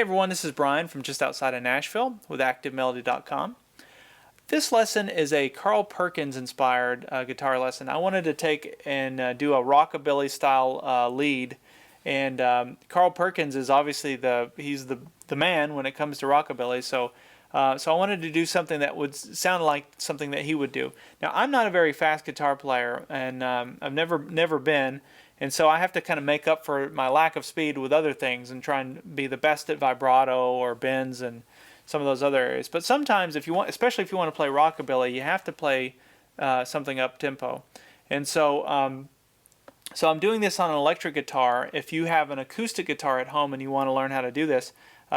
everyone, this is Brian from just outside of Nashville with ActiveMelody.com. This lesson is a Carl Perkins inspired guitar lesson. I wanted to take and do a rockabilly style lead, and Carl Perkins is obviously he's the man when it comes to rockabilly. So I wanted to do something that would sound like something that he would do. Now, I'm not a very fast guitar player, and I've never been. And so I have to kind of make up for my lack of speed with other things and try and be the best at vibrato or bends and some of those other areas. But sometimes, if you want, especially if you want to play rockabilly, you have to play something up tempo. And so I'm doing this on an electric guitar. If you have an acoustic guitar at home and you want to learn how to do this,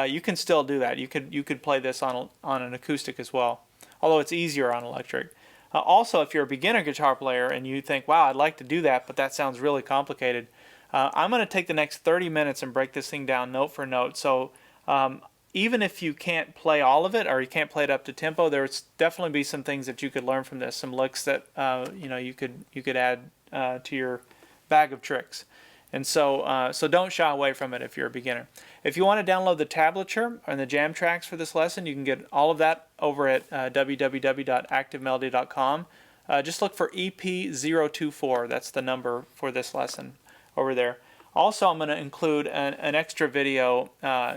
you can still do that. You could play this on an acoustic as well, although it's easier on electric. Also, if you're a beginner guitar player and you think, wow, I'd like to do that, but that sounds really complicated, I'm going to take the next 30 minutes and break this thing down note for note. So even if you can't play all of it or you can't play it up to tempo, there's definitely be some things that you could learn from this, some licks that you could add to your bag of tricks. And so don't shy away from it if you're a beginner. If you want to download the tablature and the jam tracks for this lesson, you can get all of that over at www.activemelody.com. Just look for EP024. That's the number for this lesson over there. Also, I'm going to include an extra video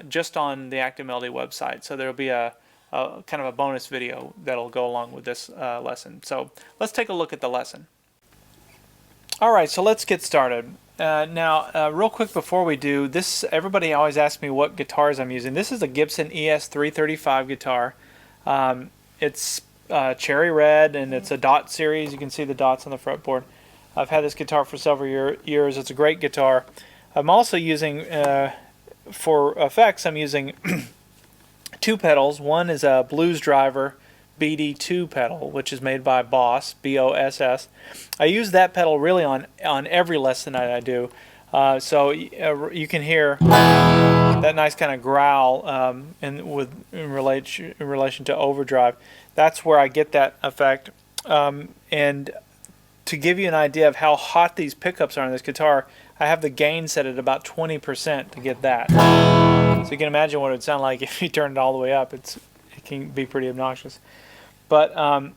just on the Active Melody website. So there'll be a kind of a bonus video that'll go along with this lesson. So let's take a look at the lesson. All right, so let's get started. Now, real quick before we do this, everybody always asks me what guitars I'm using. This is a Gibson ES335 guitar. It's cherry red and it's a dot series. You can see the dots on the fretboard. I've had this guitar for several years. It's a great guitar. I'm also using, for effects, I'm using two pedals. One is a Blues Driver BD2 pedal, which is made by Boss, B-O-S-S. I use that pedal really on every lesson that I do. So you can hear that nice kind of growl in relation to overdrive. That's where I get that effect. And to give you an idea of how hot these pickups are on this guitar, I have the gain set at about 20% to get that. So you can imagine what it would sound like if you turn it all the way up. It can be pretty obnoxious. But I'm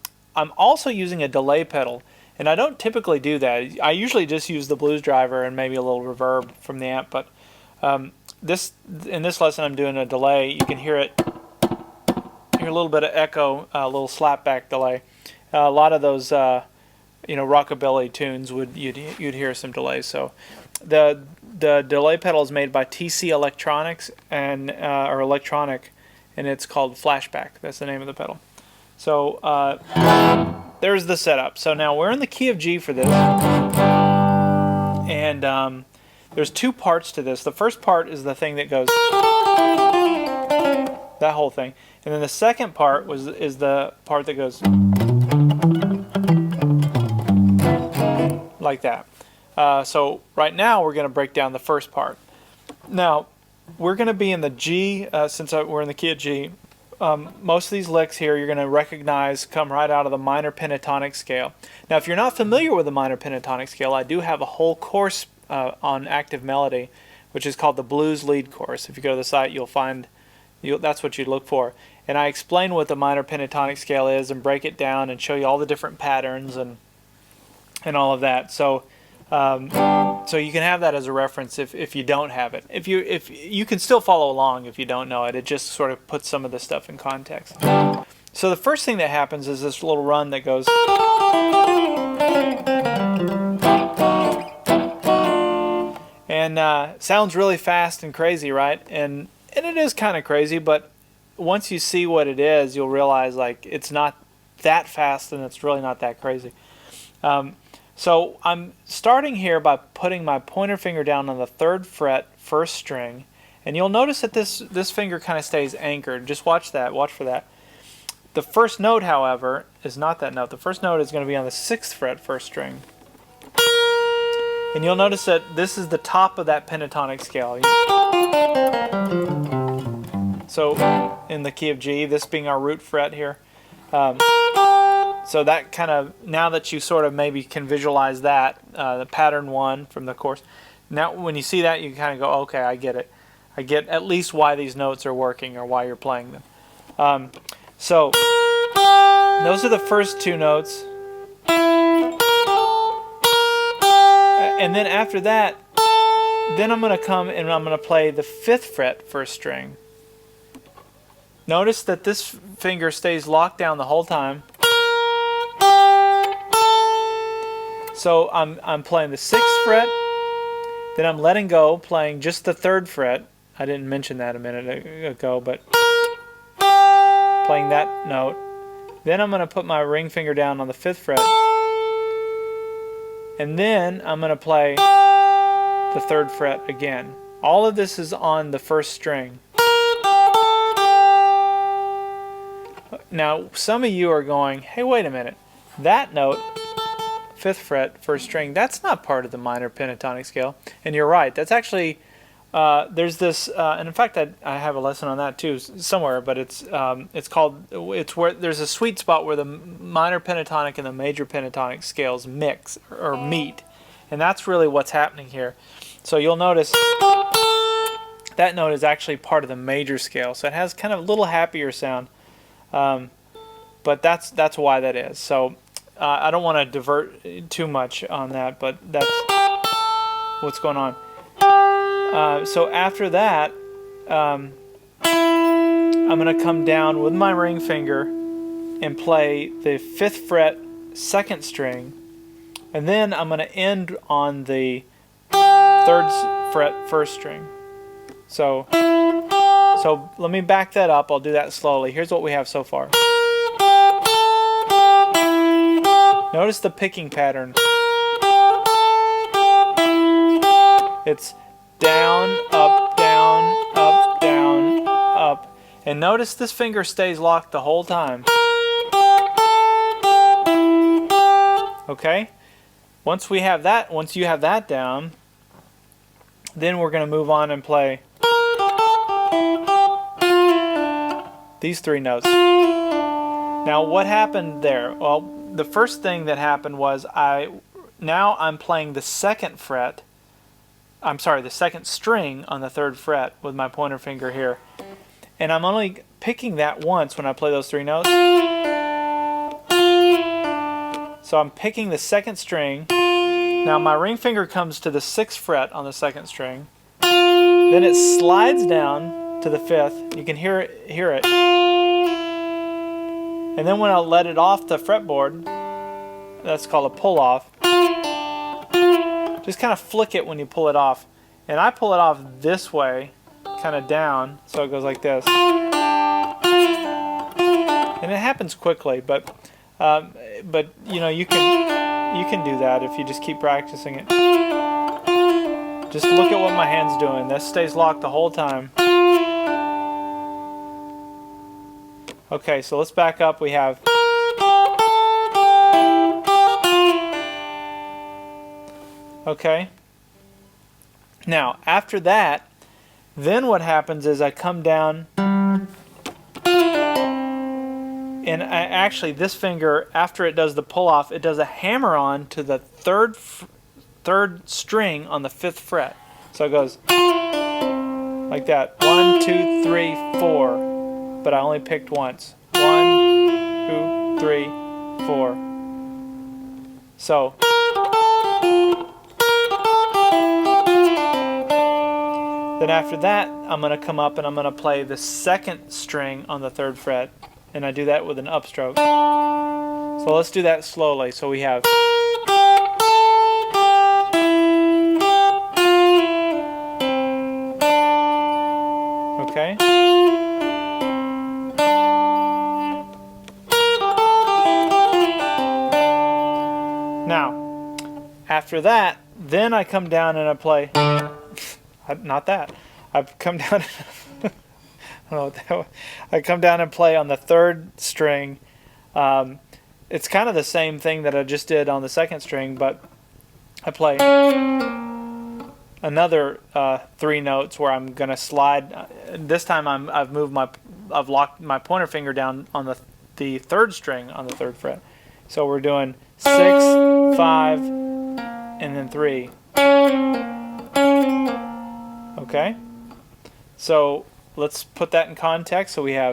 also using a delay pedal, and I don't typically do that. I usually just use the Blues Driver and maybe a little reverb from the amp, but in this lesson I'm doing a delay. You can hear it, hear a little bit of echo, a little slapback delay. A lot of those rockabilly tunes you'd hear some delays. So the delay pedal is made by TC Electronics or Electronic, and it's called Flashback. That's the name of the pedal. So there's the setup. So now we're in the key of G for this, and there's two parts to this. The first part is the thing that goes, that whole thing, and then the second part is the part that goes like that. So right now we're going to break down the first part. Now we're going to be in the G, since we're in the key of G. Most of these licks here you're going to recognize come right out of the minor pentatonic scale. Now, if you're not familiar with the minor pentatonic scale, I do have a whole course on Active Melody, which is called the Blues Lead Course. If you go to the site, you'll find that's what you look for. And I explain what the minor pentatonic scale is and break it down and show you all the different patterns and all of that. So you can have that as a reference if you don't have it. If you can still follow along if you don't know it. It just sort of puts some of this stuff in context. So the first thing that happens is this little run that goes, and sounds really fast and crazy, right? And it is kind of crazy, but once you see what it is, you'll realize like it's not that fast and it's really not that crazy. So I'm starting here by putting my pointer finger down on the 3rd fret, 1st string, and you'll notice that this finger kind of stays anchored. Just watch that. Watch for that. The first note, however, is not that note. The first note is going to be on the 6th fret, 1st string. And you'll notice that this is the top of that pentatonic scale. So in the key of G, this being our root fret here. So that kind of, now that you sort of maybe can visualize that, the pattern 1 from the course, now when you see that you kind of go, okay, I get it. I get at least why these notes are working or why you're playing them. So those are the first two notes. And then after that, then I'm going to come and I'm going to play the 5th fret first string. Notice that this finger stays locked down the whole time. So I'm playing the 6th fret, then I'm letting go, playing just the 3rd fret. I didn't mention that a minute ago, but playing that note. Then I'm going to put my ring finger down on the 5th fret. And then I'm going to play the 3rd fret again. All of this is on the first string. Now, some of you are going, hey, wait a minute. That note, 5th fret, first string, that's not part of the minor pentatonic scale. And you're right. That's actually, there's this, and in fact, I have a lesson on that too somewhere, but it's where there's a sweet spot where the minor pentatonic and the major pentatonic scales mix or meet. And that's really what's happening here. So you'll notice that note is actually part of the major scale. So it has kind of a little happier sound. But that's why that is. So I don't want to divert too much on that, but that's what's going on. So after that, I'm going to come down with my ring finger and play the 5th fret 2nd string, and then I'm going to end on the 3rd fret 1st string. So let me back that up. I'll do that slowly. Here's what we have so far. Notice the picking pattern. It's down, up, down, up, down, up. And notice this finger stays locked the whole time. Okay? Once you have that down, then we're going to move on and play these 3 notes. Now what happened there? Well, the first thing that happened was now I'm playing the 2nd fret. I'm sorry, the 2nd string on the 3rd fret with my pointer finger here. And I'm only picking that once when I play those 3 notes. So I'm picking the 2nd string. Now my ring finger comes to the 6th fret on the 2nd string. Then it slides down to the 5th. You can hear it. And then when I let it off the fretboard, that's called a pull off. Just kind of flick it when you pull it off. And I pull it off this way, kind of down, so it goes like this. And it happens quickly, but you know, you can do that if you just keep practicing it. Just look at what my hand's doing. This stays locked the whole time. Okay, so let's back up. We have okay. Now, after that, then what happens is I come down and actually this finger, after it does the pull off, it does a hammer on to the third string on the 5th fret. So it goes like that. 1, 2, 3, 4. But I only picked once. 1, 2, 3, 4. So then after that, I'm going to come up and I'm going to play the 2nd string on the 3rd fret, and I do that with an upstroke. So let's do that slowly. So we have okay. Now, after that, then I come down and I play, not that, I come down, I don't know what that was. I come down and play on the 3rd string. It's kind of the same thing that I just did on the 2nd string, but I play another 3 notes where I'm going to slide. This time I've locked my pointer finger down on the 3rd string on the 3rd fret. So we're doing 6, 5, and then 3. Okay? So let's put that in context. So we have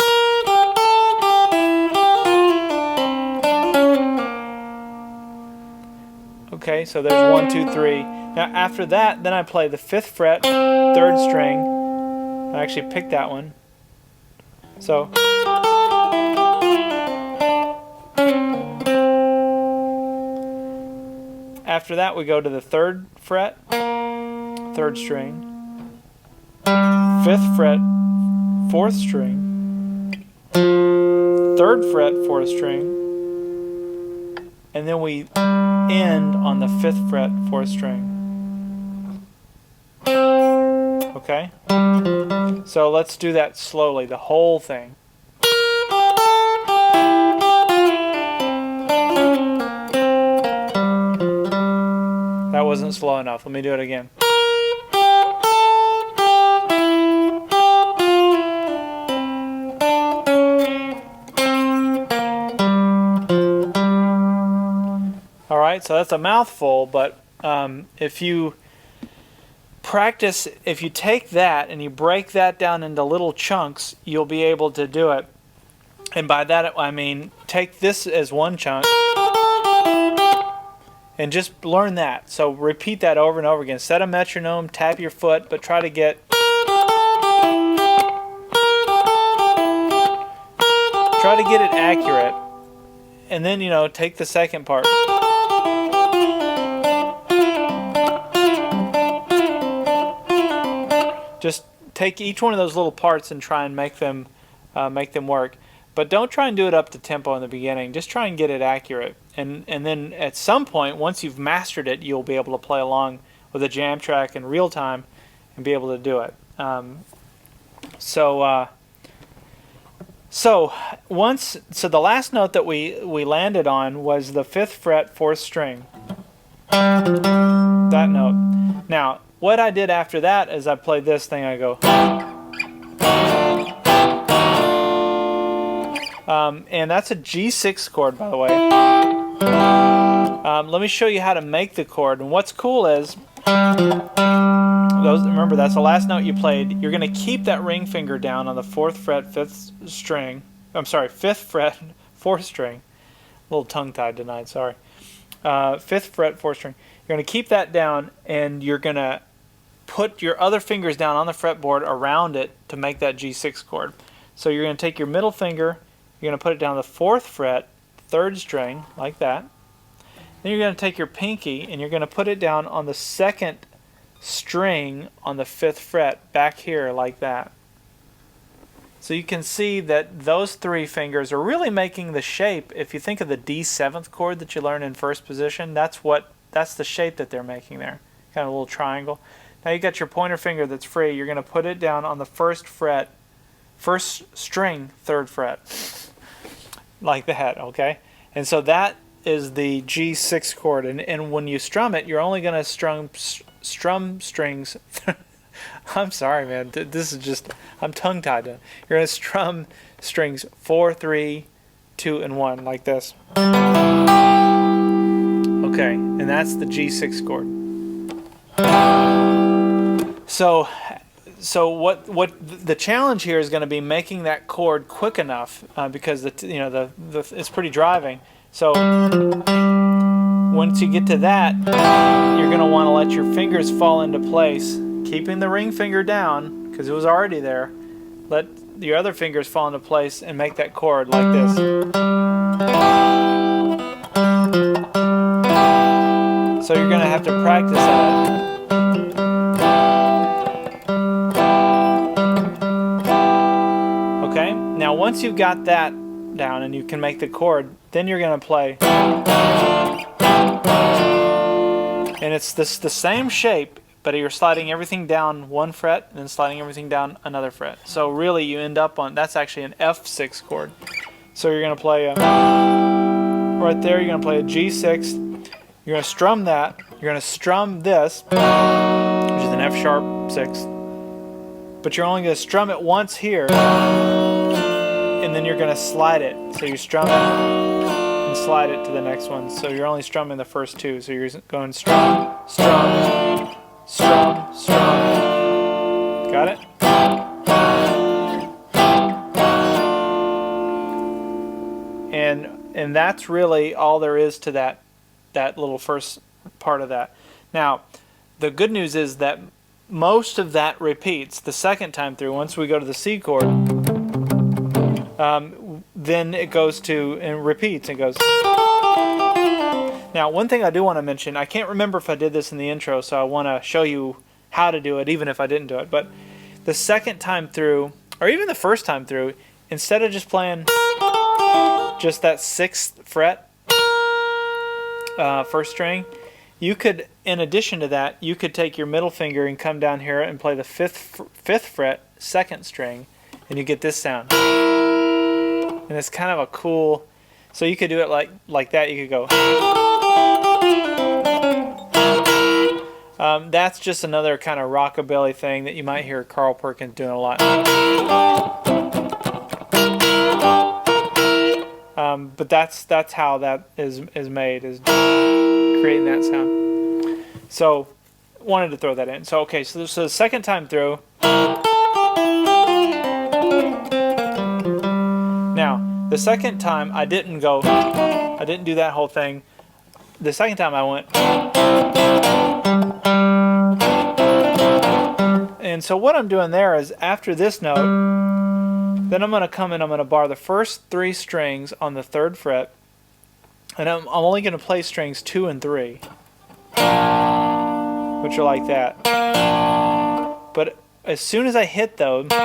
okay, so there's 1, 2, 3. Now after that, then I play the 5th fret, 3rd string. I actually picked that one. So after that we go to the 3rd fret, 3rd string, 5th fret, 4th string, 3rd fret, 4th string, and then we end on the 5th fret, 4th string. Okay? So let's do that slowly, the whole thing. That wasn't slow enough. Let me do it again. Alright, so that's a mouthful, but if you practice, if you take that and you break that down into little chunks, you'll be able to do it. And by that I mean take this as one chunk and just learn that. So repeat that over and over again. Set a metronome, tap your foot, but try to get it accurate. And then, you know, take the second part. Just take each one of those little parts and try and make them work. But don't try and do it up to tempo in the beginning. Just try and get it accurate. And then at some point, once you've mastered it, you'll be able to play along with a jam track in real time and be able to do it. So the last note that we landed on was the 5th fret, 4th string. That note. Now, what I did after that is I played this thing. I go, and that's a G6 chord, by the way. Let me show you how to make the chord. And what's cool is, remember that's the last note you played. You're going to keep that ring finger down on the 4th fret, 5th string. I'm sorry, 5th fret, 4th string. A little tongue-tied tonight, sorry. 5th fret, 4th string. You're going to keep that down, and you're going to put your other fingers down on the fretboard around it to make that G6 chord. So you're going to take your middle finger, you're going to put it down the 4th fret, 3rd string, like that. Then you're going to take your pinky and you're going to put it down on the 2nd string on the 5th fret, back here, like that. So you can see that those 3 fingers are really making the shape. If you think of the D7th chord that you learned in first position, that's the shape that they're making there. Kind of a little triangle. Now you got your pointer finger that's free. You're going to put it down on the 1st fret, 1st string, 3rd fret, like that, okay? And so that is the G6 chord. And when you strum it, you're only going to strum strings. I'm sorry, man. This is just, I'm tongue-tied. You're going to strum strings 4, 3, 2, and 1, like this. Okay, and that's the G6 chord. So what the challenge here is going to be making that chord quick enough because it's pretty driving. So once you get to that, you're going to want to let your fingers fall into place, keeping the ring finger down because it was already there. Let your other fingers fall into place and make that chord like this. So you're going to have to practice that. Okay, now once you've got that down and you can make the chord, then you're going to play. And it's the same shape, but you're sliding everything down 1 fret and then sliding everything down another fret. So really you end up on, that's actually an F6 chord. So you're going to play right there, you're going to play a G6. You're going to strum that. You're going to strum this, which is an F sharp 6. But you're only going to strum it once here, and then you're going to slide it. So you strum it and slide it to the next one. So you're only strumming the first 2. So you're going strum, strum, strum, strum. Got it? And that's really all there is to that little first part of that. Now, the good news is that most of that repeats the second time through. Once we go to the C chord, then it goes to and repeats and goes. Now, one thing I do want to mention, I can't remember if I did this in the intro, so I want to show you how to do it, even if I didn't do it. But the second time through, or even the first time through, instead of just playing just that 6th fret first string, you could, in addition to that, you could take your middle finger and come down here and play the 5th fret 2nd string, and you get this sound. And it's kind of a cool, so you could do it like that. You could go. That's just another kind of rockabilly thing that you might hear Carl Perkins doing a lot. But that's how that is made, is creating that sound. So wanted to throw that in. So okay, so the second time through. Now the second time I didn't do that whole thing. The second time I went. And so what I'm doing there is, after this note, then I'm going to come in, I'm going to bar the first 3 strings on the 3rd fret, and I'm only going to play strings 2 and 3, which are like that. But as soon as I hit them, then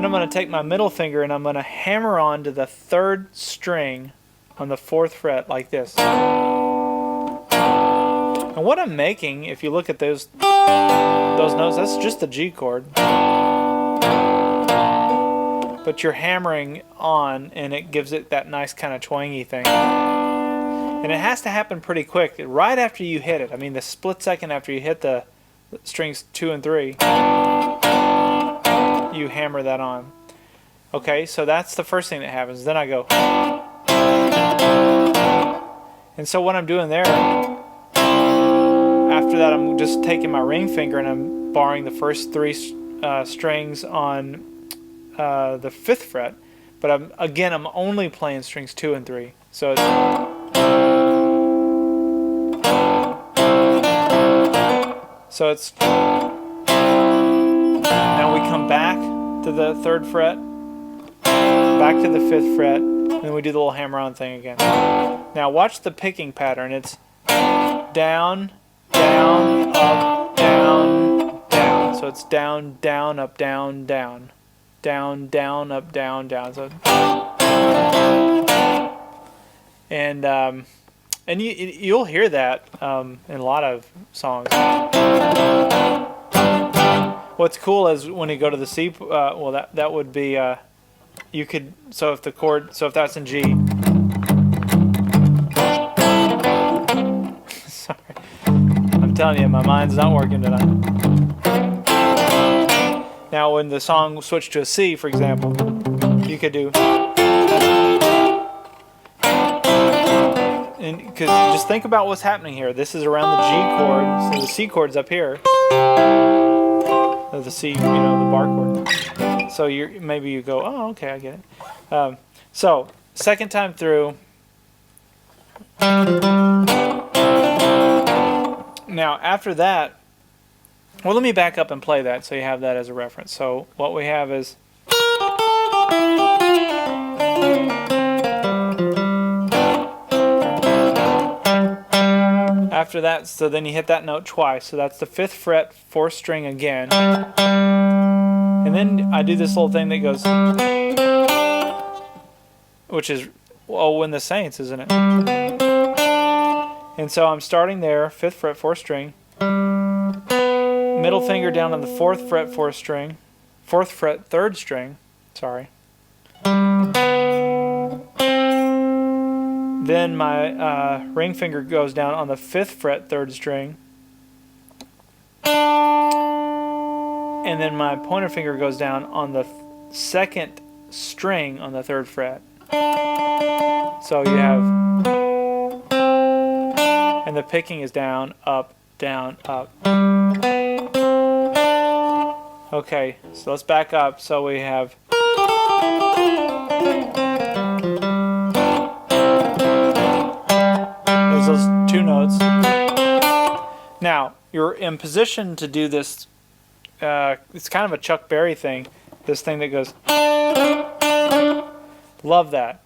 I'm going to take my middle finger and I'm going to hammer on to the 3rd string on the 4th fret like this. And what I'm making, if you look at those notes, that's just the G chord. But you're hammering on, and it gives it that nice kind of twangy thing. And it has to happen pretty quick, right after you hit it. I mean, the split second after you hit the strings 2 and 3, you hammer that on. Okay, so that's the first thing that happens. Then I go. And so what I'm doing there, after that, I'm just taking my ring finger and I'm barring the first 3 strings on the 5th fret, but I'm only playing strings 2 and 3. So it's, now we come back to the 3rd fret, back to the 5th fret, and then we do the little hammer on thing again. Now watch the picking pattern. It's down, down, up, down, down. So it's down, down, up, down, down. Down, down, up, down, down. So, and you'll hear that in a lot of songs. What's cool is when you go to the C. Well, that would be you could. So if that's in G. Sorry, I'm telling you, my mind's not working tonight. Now, when the song switched to a C, for example, you could do, and because just think about what's happening here. This is around the G chord, so the C chord's up here, the C, the bar chord. So maybe you go, oh, okay, I get it. So second time through. Now after that. Well, let me back up and play that so you have that as a reference. So what we have is after that, so then you hit that note twice. So that's the 5th fret, 4th string again. And then I do this little thing that goes, which is, oh, in the Saints, isn't it? And so I'm starting there, 5th fret, 4th string. Middle finger down on the 4th fret, 4th string, 4th fret, 3rd string, sorry. Then my ring finger goes down on the 5th fret, 3rd string. And then my pointer finger goes down on the 2nd string on the 3rd fret. So you have, and the picking is down, up, down, up. Okay, so let's back up. So we have, notes. Now, you're in position to do this. It's kind of a Chuck Berry thing. This thing that goes. Love that.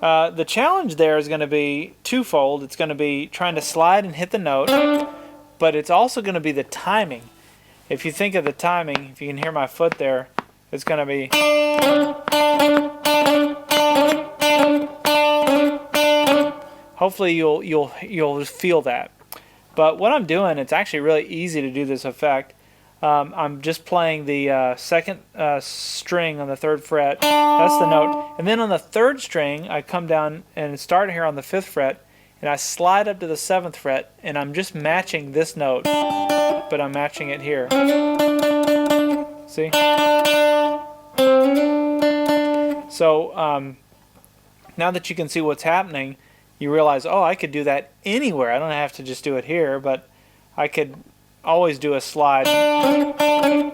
The challenge there is going to be twofold. It's going to be trying to slide and hit the note, but it's also going to be the timing. If you think of the timing, if you can hear my foot there, it's going to be. Hopefully you'll feel that. But what I'm doing, it's actually really easy to do this effect. I'm just playing the second string on the 3rd fret. That's the note. And then on the 3rd string, I come down and start here on the 5th fret, and I slide up to the 7th fret, and I'm just matching this note, but I'm matching it here. See? So now that you can see what's happening, you realize, oh, I could do that anywhere. I don't have to just do it here, but I could always do a slide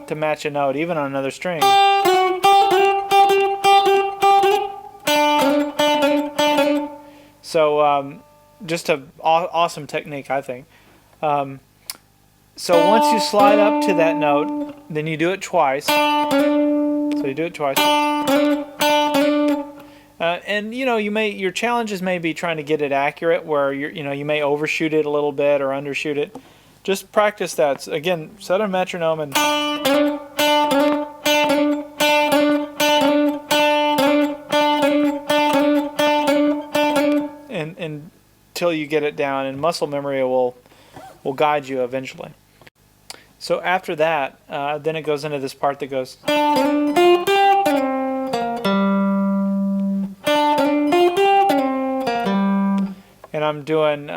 to match a note, even on another string. So just an awesome technique, I think. So once you slide up to that note, then you do it twice. So you do it twice. And you know, your challenges may be trying to get it accurate, where you may overshoot it a little bit or undershoot it. Just practice that. So again, set a metronome and until you get it down, and muscle memory will guide you eventually. So after that, then it goes into this part that goes. And I'm doing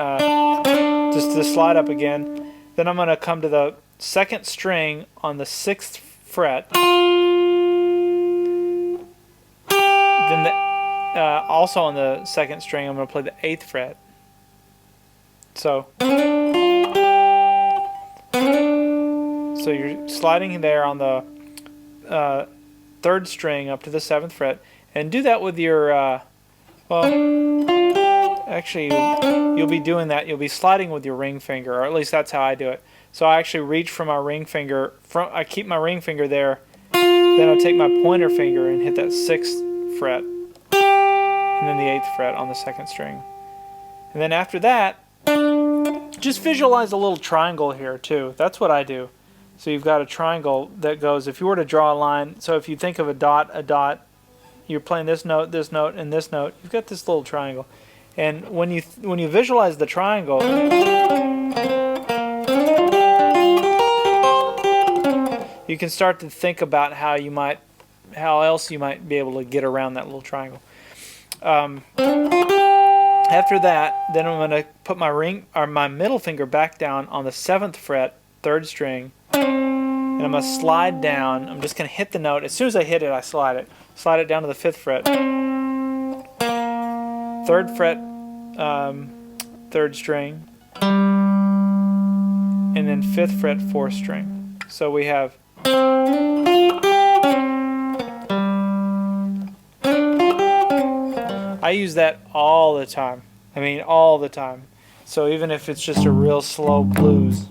just the slide up again. Then I'm going to come to the 2nd string on the 6th fret. Then also on the 2nd string, I'm going to play the 8th fret. So you're sliding there on the 3rd string up to the 7th fret, and do that with your actually, you'll be doing that. You'll be sliding with your ring finger, or at least that's how I do it. So I actually reach from my ring finger. I keep my ring finger there. Then I'll take my pointer finger and hit that 6th fret, and then the 8th fret on the 2nd string. And then after that, just visualize a little triangle here too. That's what I do. So you've got a triangle that goes. If you were to draw a line, so if you think of a dot, you're playing this note, and this note. You've got this little triangle. And when you visualize the triangle, you can start to think about how else you might be able to get around that little triangle. After that, then I'm going to put my middle finger back down on the 7th fret, 3rd string, and I'm going to slide down. I'm just going to hit the note. As soon as I hit it, I slide it. Slide it down to the 5th fret. 3rd fret, 3rd string, and then 5th fret, 4th string. So we have. I use that all the time. I mean, all the time. So even if it's just a real slow blues.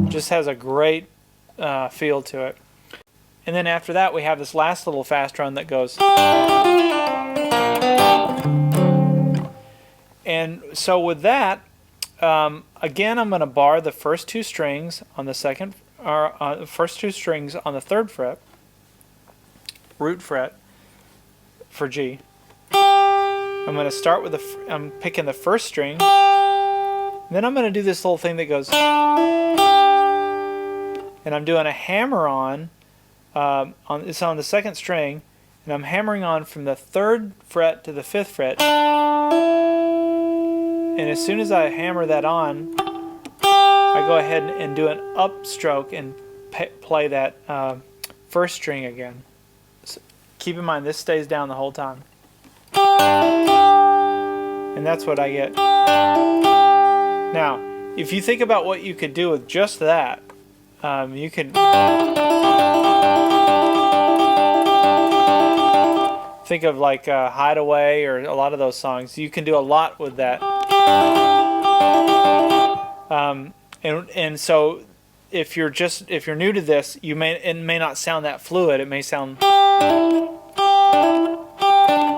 Just has a great feel to it. And then after that, we have this last little fast run that goes. And so with that, again, I'm going to bar the first 2 strings on the first 2 strings on the 3rd fret, root fret for G. I'm going to start with I'm picking the 1st string. Then I'm going to do this little thing that goes. And I'm doing a hammer on it's on the 2nd string, and I'm hammering on from the 3rd fret to the 5th fret. And as soon as I hammer that on, I go ahead and do an upstroke and play that 1st string again. So keep in mind, this stays down the whole time. And that's what I get. Now, if you think about what you could do with just that, you could think of like Hideaway or a lot of those songs, you can do a lot with that. And so if you're new to this, it may not sound that fluid. It may sound,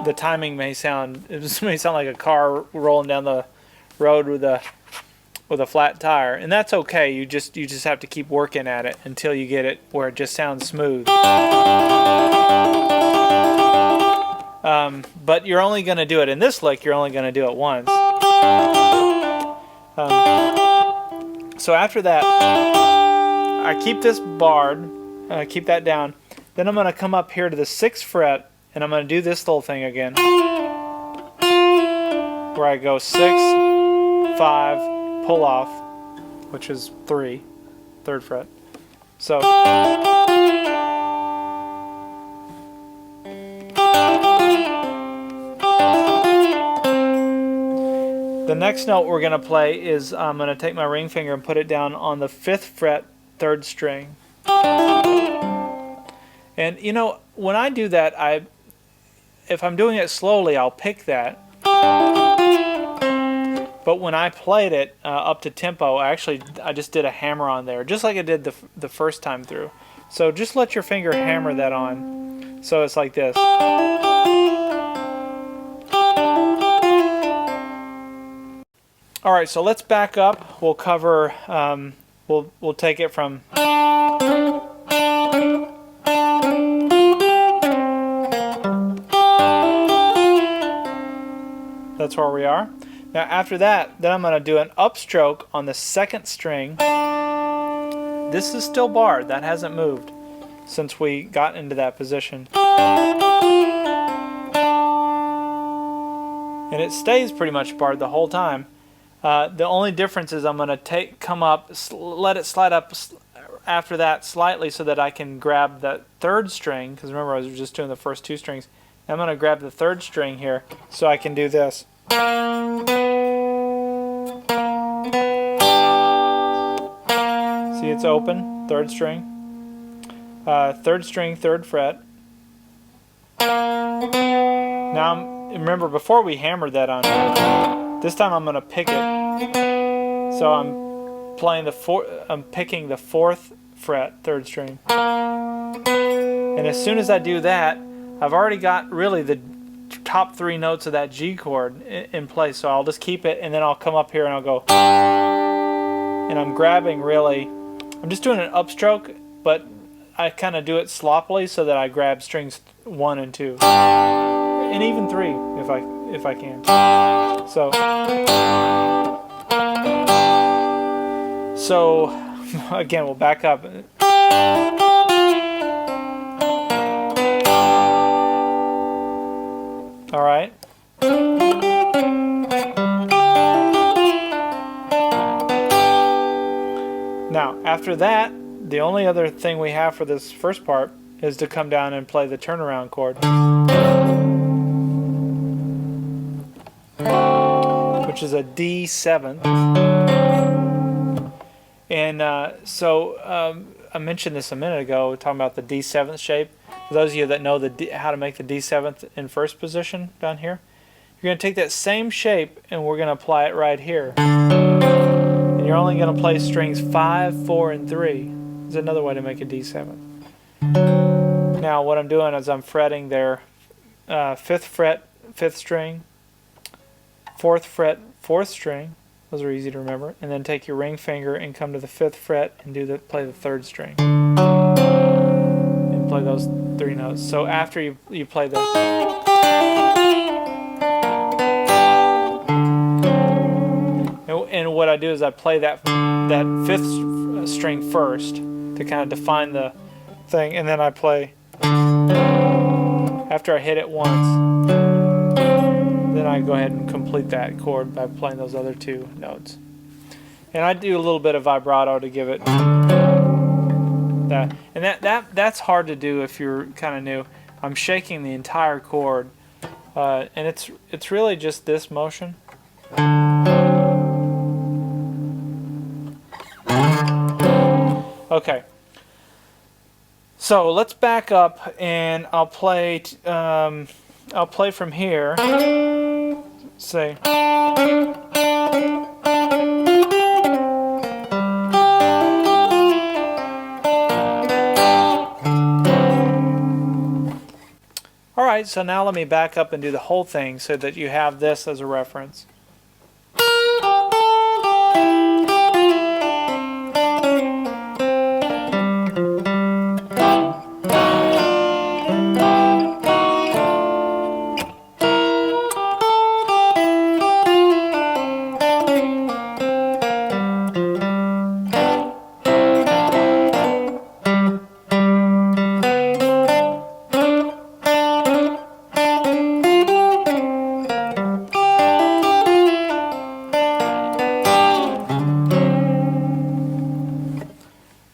the timing may sound like a car rolling down the road with a flat tire, and that's okay. You just have to keep working at it until you get it where it just sounds smooth. But you're only going to do it in this lick. You're only going to do it once. So after that, I keep this barred, keep that down. Then I'm going to come up here to the 6th fret, and I'm going to do this little thing again, where I go 6, 5, pull off, which is 3, 3rd fret. So the next note we're going to play is I'm going to take my ring finger and put it down on the 5th fret, 3rd string. And you know, when I do that, if I'm doing it slowly, I'll pick that. But when I played it up to tempo, I just did a hammer on there, just like I did the first time through. So just let your finger hammer that on. So it's like this. All right, so let's back up. We'll cover. We'll take it from. That's where we are. Now after that, then I'm going to do an upstroke on the 2nd string. This is still barred. That hasn't moved since we got into that position. And it stays pretty much barred the whole time. The only difference is I'm going to come up, let it slide up after that slightly so that I can grab the 3rd string, because remember I was just doing the first 2 strings. I'm going to grab the 3rd string here so I can do this. See, it's open, 3rd string. 3rd string, 3rd fret. Now, remember before we hammered that on, this time I'm going to pick it. So I'm picking the 4th fret, 3rd string. And as soon as I do that, I've already got really the top 3 notes of that G chord in place. So I'll just keep it, and then I'll come up here and I'll go. And I'm grabbing really, I'm just doing an upstroke, but I kind of do it sloppily so that I grab strings 1 and 2. And even 3 if I can. So again, we'll back up. All right. Now, after that, the only other thing we have for this first part is to come down and play the turnaround chord, which is a D7. And I mentioned this a minute ago, talking about the D7th shape. For those of you that know how to make the D7th in first position down here, you're going to take that same shape and we're going to apply it right here. And you're only going to play strings 5, 4, and 3. There's another way to make a D7. Now what I'm doing is I'm fretting there 5th fret, 5th string, 4th fret, 4th string. Those are easy to remember. And then take your ring finger and come to the 5th fret and play the 3rd string. And play those 3 notes. So after you play the... And what I do is I play that 5th string first to kind of define the thing, and then I play... After I hit it once, then I go ahead and complete that chord by playing those other 2 notes. And I do a little bit of vibrato to give it that. And that's hard to do if you're kind of new. I'm shaking the entire chord, and it's really just this motion. Okay. So let's back up, and I'll play I'll play from here. Say. Alright, so now let me back up and do the whole thing so that you have this as a reference.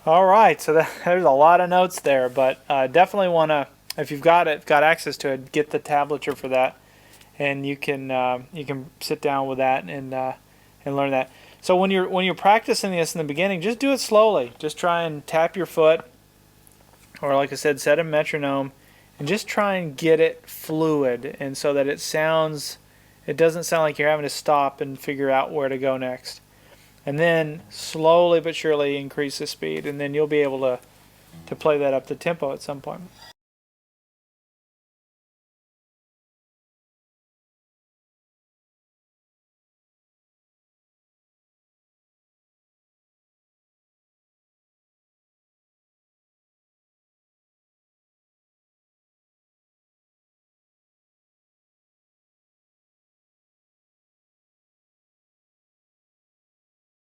Alright, so there's a lot of notes there, but definitely want to, if you've got access to it, get the tablature for that, and you can sit down with that and learn that. So when you're practicing this in the beginning, just do it slowly. Just try and tap your foot, or like I said, set a metronome, and just try and get it fluid, and so that it doesn't sound like you're having to stop and figure out where to go next. And then slowly but surely increase the speed, and then you'll be able to play that up to tempo at some point.